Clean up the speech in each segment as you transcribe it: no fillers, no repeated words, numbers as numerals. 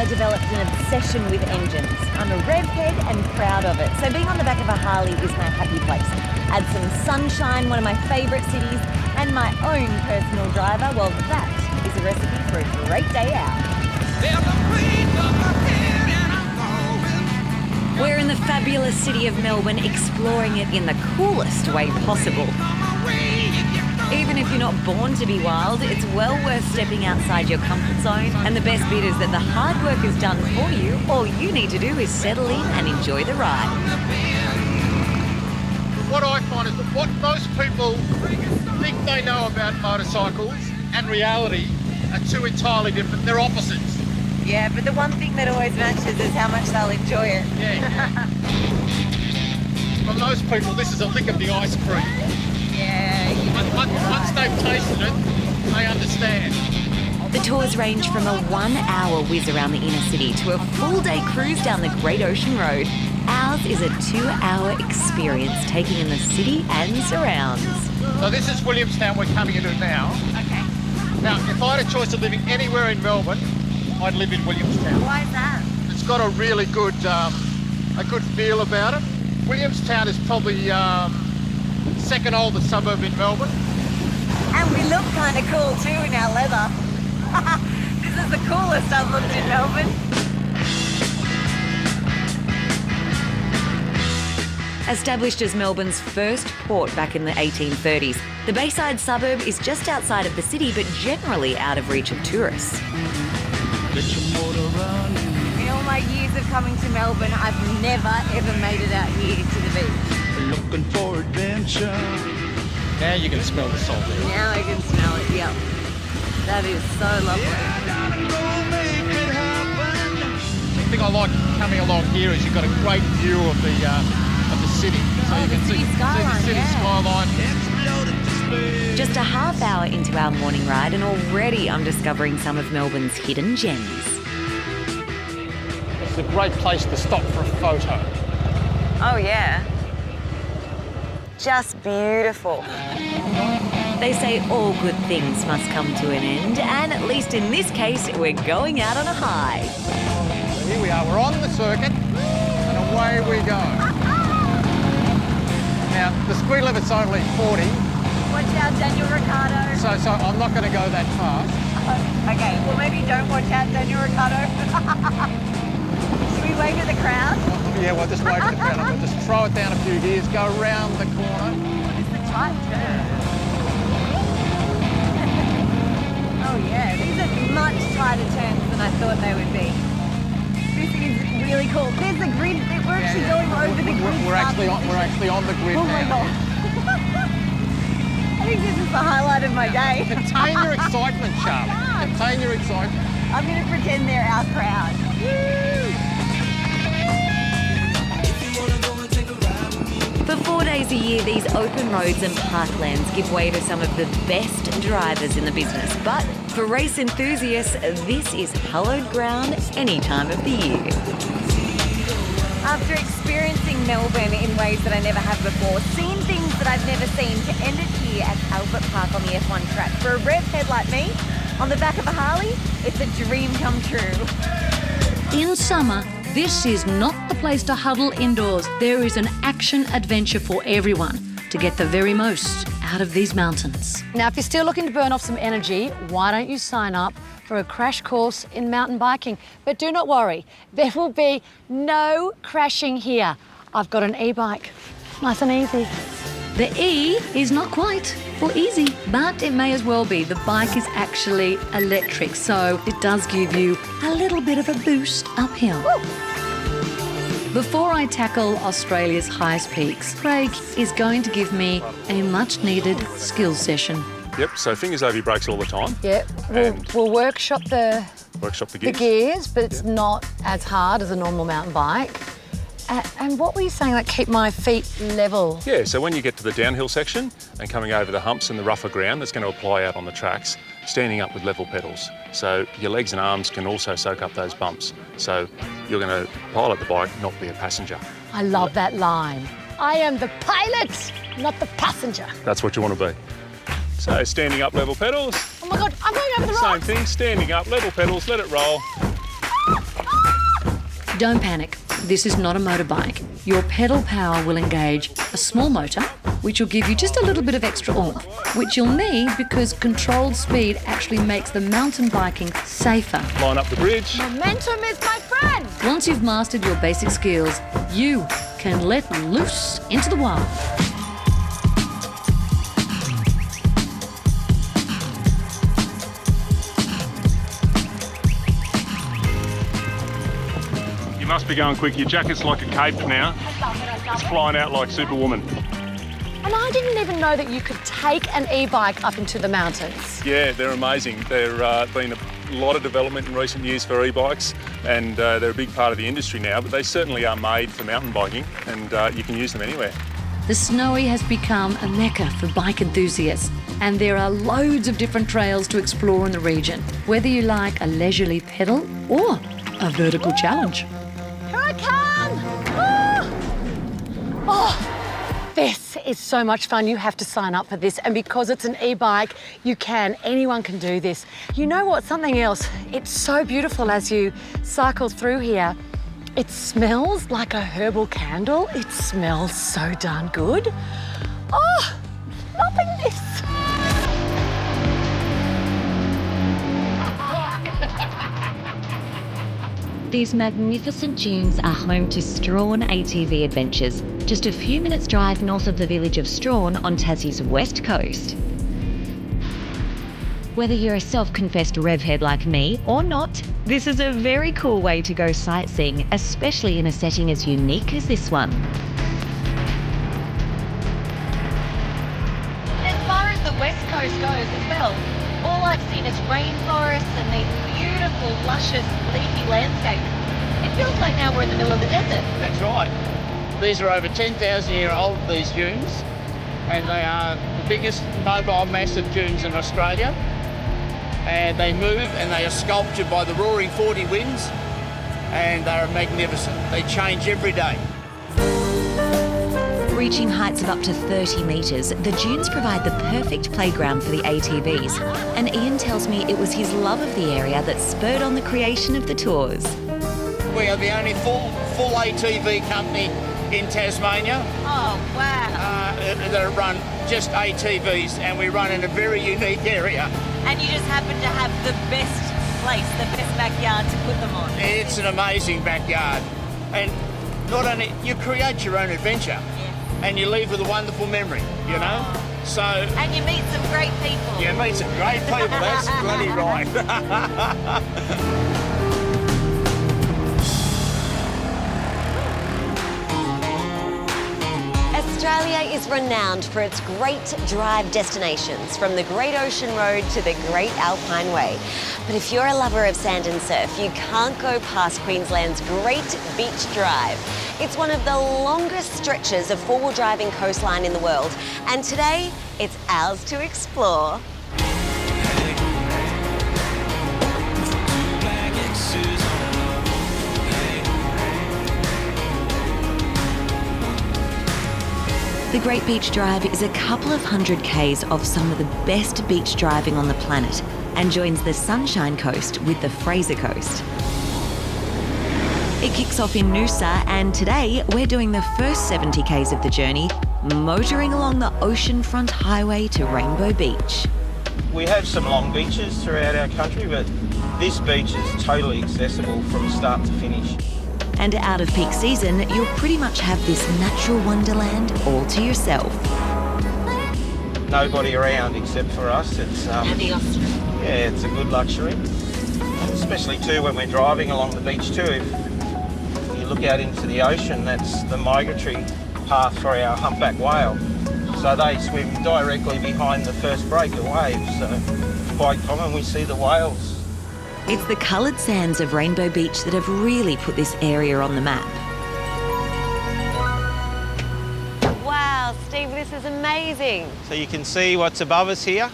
I developed an obsession with engines. I'm a rev head and proud of it. So being on the back of a Harley is my happy place. Add some sunshine, one of my favourite cities, and my own personal driver, well, that is a recipe for a great day out. We're in the fabulous city of Melbourne, exploring it in the coolest way possible. Even if you're not born to be wild, it's well worth stepping outside your comfort zone. And the best bit is that the hard work is done for you. All you need to do is settle in and enjoy the ride. What I find is that what most people think they know about motorcycles and reality are two entirely different. They're opposites. Yeah, but the one thing that always matches is how much they'll enjoy it. Yeah. For most people, this is a lick of the ice cream. Yeah. Once they've tasted it, they understand. The tours range from a 1 hour whiz around the inner city to a full day cruise down the Great Ocean Road. Ours is a 2 hour experience taking in the city and surrounds. So this is Williamstown we're coming into now. Okay. Now, if I had a choice of living anywhere in Melbourne, I'd live in Williamstown. Why is that? It's got a really good, a good feel about it. Williamstown is probably second oldest suburb in Melbourne. And we look kind of cool too in our leather. This is the coolest I've looked in Melbourne. Established as Melbourne's first port back in the 1830s, the Bayside suburb is just outside of the city but generally out of reach of tourists. In all my years of coming to Melbourne, I've never ever made it out here to the beach. Looking for adventure. Now you can smell the salt there. Now I can smell it, yep. That is so lovely. The thing I like coming along here is you've got a great view of the city. So you can see the city skyline. Just a half hour into our morning ride and already I'm discovering some of Melbourne's hidden gems. It's a great place to stop for a photo. Oh yeah. Just beautiful. They say all good things must come to an end, and at least in this case, we're going out on a high. So here we are, we're on the circuit, and away we go. Now, the speed limit's only 40. Watch out, Daniel Ricciardo. So I'm not going to go that fast. Okay, well maybe don't watch out, Daniel Ricciardo. Should we wave at the crowd? Yeah, we'll just wait for the crowd. We'll just throw it down a few gears, go around the corner. It's a tight turn. Oh yeah, these are much tighter turns than I thought they would be. This is really cool. There's the grid. We're actually going over the grid. We're actually on the grid now. Oh my god. I think this is the highlight of my day. Contain your excitement, Charlie. Contain your excitement. I'm going to pretend they're our crowd. For 4 days a year, these open roads and parklands give way to some of the best drivers in the business. But for race enthusiasts, this is hallowed ground any time of the year. After experiencing Melbourne in ways that I never have before, seeing things that I've never seen, to end it here at Albert Park on the F1 track. For a rev head like me, on the back of a Harley, it's a dream come true. In summer, this is not the place to huddle indoors. There is an action adventure for everyone to get the very most out of these mountains. Now, if you're still looking to burn off some energy, why don't you sign up for a crash course in mountain biking? But do not worry, there will be no crashing here. I've got an e-bike, nice and easy. The E is not quite for easy, but it may as well be. The bike is actually electric, so it does give you a little bit of a boost uphill. Woo. Before I tackle Australia's highest peaks, Craig is going to give me a much-needed skills session. Yep, so fingers over your brakes all the time. Yeah, we'll workshop the gears, but it's not as hard as a normal mountain bike. And what were you saying, like keep my feet level? Yeah, so when you get to the downhill section and coming over the humps and the rougher ground that's going to apply out on the tracks, standing up with level pedals. So your legs and arms can also soak up those bumps. So you're going to pilot the bike, not be a passenger. I love that line. I am the pilot, not the passenger. That's what you want to be. So standing up, level pedals. Oh my God, I'm going over the rocks. Same thing, standing up, level pedals, let it roll. Don't panic. This is not a motorbike. Your pedal power will engage a small motor, which will give you just a little bit of extra oomph, which you'll need because controlled speed actually makes the mountain biking safer. Line up the bridge. Momentum is my friend. Once you've mastered your basic skills, you can let loose into the wild. You must be going quick. Your jacket's like a cape now. It's flying out like Superwoman. And I didn't even know that you could take an e-bike up into the mountains. Yeah, they're amazing. There's been a lot of development in recent years for e-bikes, and they're a big part of the industry now, but they certainly are made for mountain biking, and you can use them anywhere. The Snowy has become a mecca for bike enthusiasts, and there are loads of different trails to explore in the region, whether you like a leisurely pedal or a vertical challenge. Here I come! Oh, this is so much fun. You have to sign up for this, and because it's an e-bike, you can. Anyone can do this. You know what? Something else. It's so beautiful as you cycle through here. It smells like a herbal candle. It smells so darn good. Oh, loving this. These magnificent dunes are home to Strawn ATV Adventures, just a few minutes' drive north of the village of Strawn on Tassie's west coast. Whether you're a self-confessed revhead like me or not, this is a very cool way to go sightseeing, especially in a setting as unique as this one. As far as the west coast goes as well, all I've seen is rainforests and these beautiful, luscious, leafy landscapes. It feels like now we're in the middle of the desert. That's right. These are over 10,000-year-old, these dunes, and they are the biggest mobile massive dunes in Australia. And they move and they are sculptured by the roaring 40 winds, and they're magnificent. They change every day. Reaching heights of up to 30 metres, the dunes provide the perfect playground for the ATVs. And Ian tells me it was his love of the area that spurred on the creation of the tours. We are the only full ATV company in Tasmania. Oh, wow. That run just ATVs, and we run in a very unique area. And you just happen to have the best place, the best backyard to put them on. It's an amazing backyard. And not only, you create your own adventure, and you leave with a wonderful memory, you know? So... And you meet some great people. You meet some great people, that's bloody right. Australia is renowned for its great drive destinations, from the Great Ocean Road to the Great Alpine Way. But if you're a lover of sand and surf, you can't go past Queensland's Great Beach Drive. It's one of the longest stretches of four-wheel driving coastline in the world, and today it's ours to explore. The Great Beach Drive is a couple of hundred k's of some of the best beach driving on the planet and joins the Sunshine Coast with the Fraser Coast. It kicks off in Noosa, and today we're doing the first 70 k's of the journey, motoring along the oceanfront highway to Rainbow Beach. We have some long beaches throughout our country, but this beach is totally accessible from start to finish. And out of peak season, you'll pretty much have this natural wonderland all to yourself. Nobody around except for us. It's it's a good luxury, especially too when we're driving along the beach too. If you look out into the ocean, that's the migratory path for our humpback whale. So they swim directly behind the first break of waves. So it's quite common we see the whales. It's the coloured sands of Rainbow Beach that have really put this area on the map. Wow, Steve, this is amazing. So you can see what's above us here,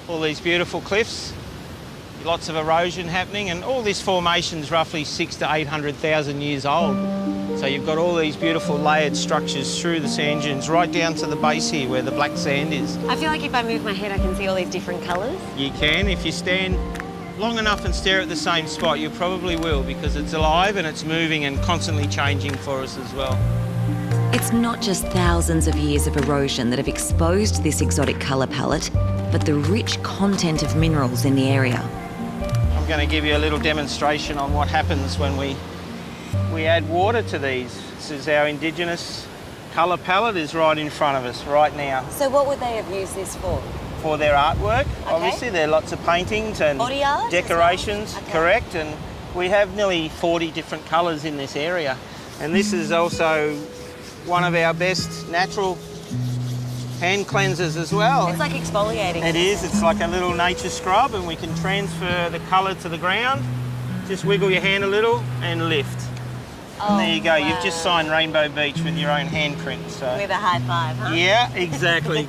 all these beautiful cliffs, lots of erosion happening, and all this formation's roughly 600,000 to 800,000 years old. So you've got all these beautiful layered structures through the sand dunes right down to the base here where the black sand is. I feel like if I move my head, I can see all these different colours. You can if you stand long enough and stare at the same spot, you probably will, because it's alive and it's moving and constantly changing for us as well. It's not just thousands of years of erosion that have exposed this exotic colour palette, but the rich content of minerals in the area. I'm going to give you a little demonstration on what happens when we add water to these. This is our indigenous colour palette is right in front of us right now. So what would they have used this for? For their artwork, obviously. There are lots of paintings and Body art decorations, as well? Okay. correct. And we have nearly 40 different colours in this area. And this is also one of our best natural hand cleansers as well. It's like exfoliating. It is. It's like a little nature scrub, and we can transfer the colour to the ground. Just wiggle your hand a little and lift. And there you go. Wow. You've just signed Rainbow Beach with your own handprint. So. With a high five, huh? Yeah, exactly.